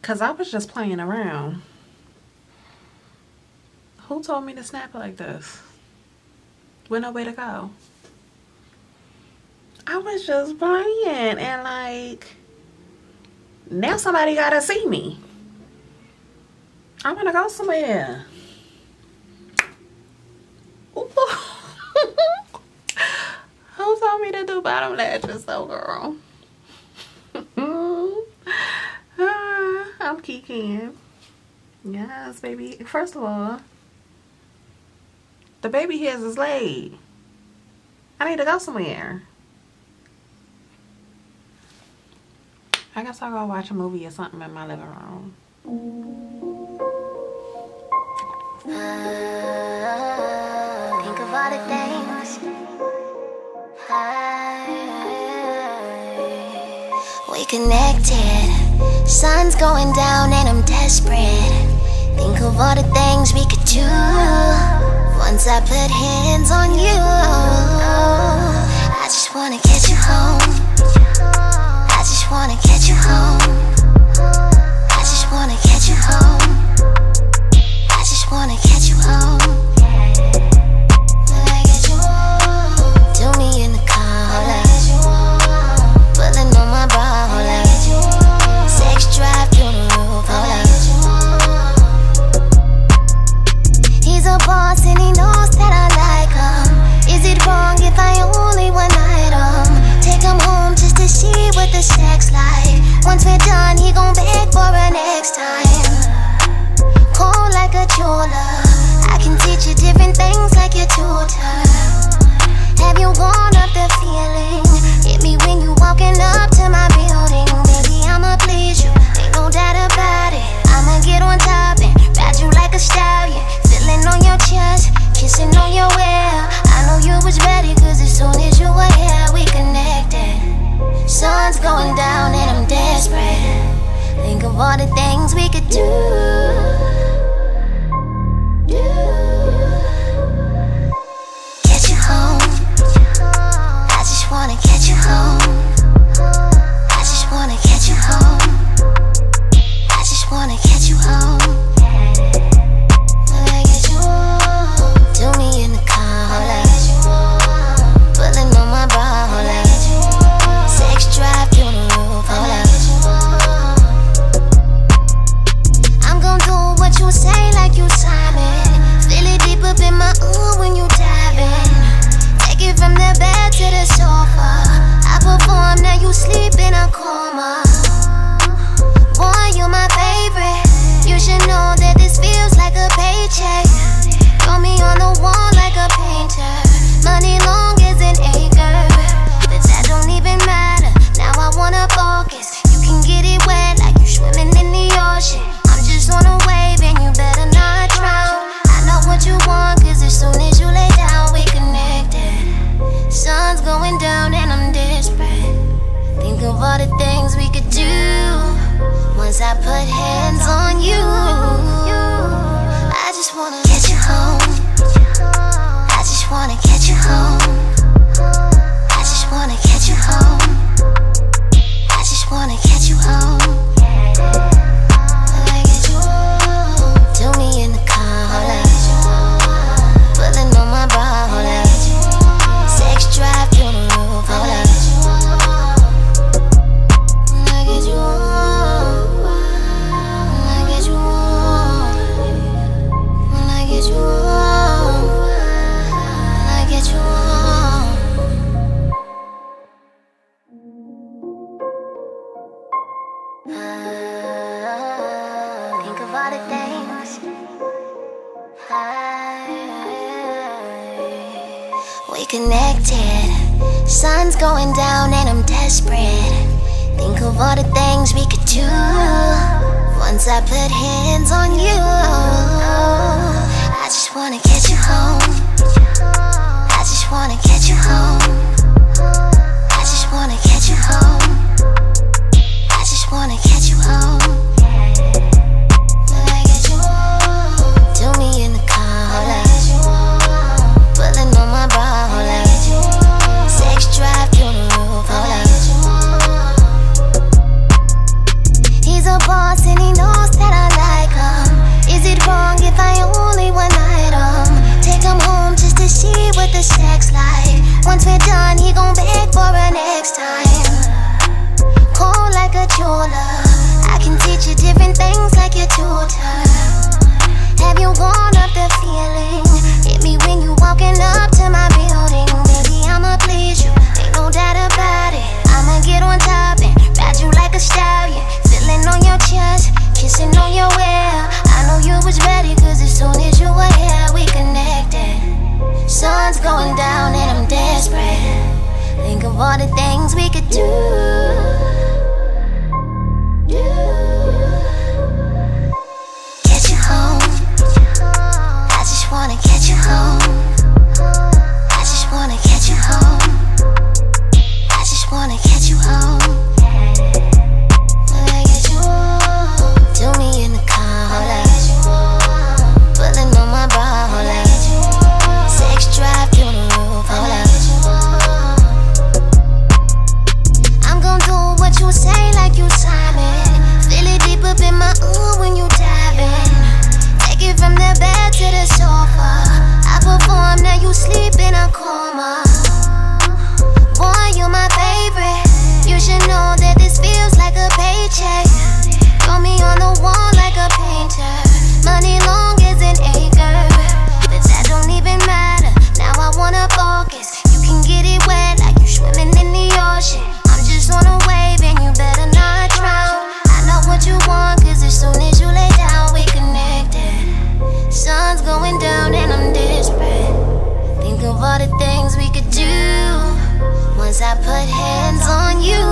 Because I was just playing around. Who told me to snap like this? With no way to go. I was just playing and like, now somebody gotta see me. I wanna go somewhere. Who told me to do bottom lashes though, girl? I'm kikiing. Yes, baby. First of all, the baby hairs is laid. I need to go somewhere. I guess I'll go watch a movie or something in my living room. Think of all the things we connected. Sun's going down and I'm desperate. Think of all the things we could do once I put hands on you. I just wanna get you home. I just wanna get you home. I just wanna get you home. I just wanna get you home. Do me in the car, pulling on my bra, sex drive through the roof, He's a boss and he knows that I like him. Is it wrong if I only one night him? Take him home just to see what the sex like. Once we're done, he gon' beg for a next time. Cold like a jeweler, I can teach you different things like your tutor. Have you warmed up the feeling? Hit me when you walking up to my building. Baby, I'ma please you, ain't no doubt about it. I'ma get on top and ride you like a stallion. Feeling on your chest, kissing on your hair. I know you was ready, cause as soon as you were here, we connected. Sun's going down and I'm desperate. Think of all the things we could do. Get you home. I just wanna get you home. I just wanna get you home. I just wanna get you home. Do me in the car, pulling on my bra, sex drive through the roof, I'm gon' do what you say like you Simon. Feel it deep up in my when you dive in. Take it from the bed to the sofa. I perform, now you sleep in a coma. Boy, you're my favorite. You should know that this feels like a paycheck. Draw me on the wall like a painter. Money long as an acre, but that don't even matter. Now I wanna focus. You can get it wet like you swimming in the ocean. I'm just on a wave and you better not drown. I know what you want, cause as soon as you lay down, we connected. Sun's going down and I'm desperate. Think of all the things we could do once I put hands on you. I just wanna get you home. I just wanna get you home. I just wanna get you home. I just wanna get you home. Do me in the car, pulling on my bra, sex drive through the roof, I get you home. I get you home. I get you home. I get you home. Think of all the things we connected. Sun's going down and I'm desperate. Think of all the things we could do once I put hands on you. I just wanna get you home. I just wanna get you home. I just wanna get you home. I just wanna get you home. Do me in the car, pulling on my bra, sex drive through the roof, He's a boss and he knows water. Have you warmed up the feeling? Hit me when you walking up to my building. Baby, I'ma please you, ain't no doubt about it. I'ma get on top and ride you like a stallion. Feeling on your chest, kissing on your hair. I know you was ready, cause as soon as you were here, we connected. Sun's going down and I'm desperate. Think of all the things we could do. Get you home. I just wanna get you home. I just wanna get you home. I just wanna get you home. When I get you home, do me in the car, hold up. Pulling on my bra, hold up. Sex drive through the roof, hold up. I'm gon' do what you say like you Simon. Feel it deep up in my when you dive in. Take it from the bed to the sofa. I perform, now you sleep in a coma. Boy, you my favorite. You should know that this feels like a paycheck. Throw me on the wall like a painter. Money long as an acre, but that don't even matter. Now I wanna focus. You can get it wet like you swimming in the ocean. I'm just on a wave and you better not drown. I know what you want, cause as soon as you lay down, we connected. Sun's going down and I'm desperate. Think of all the things we could do once I put hands on you.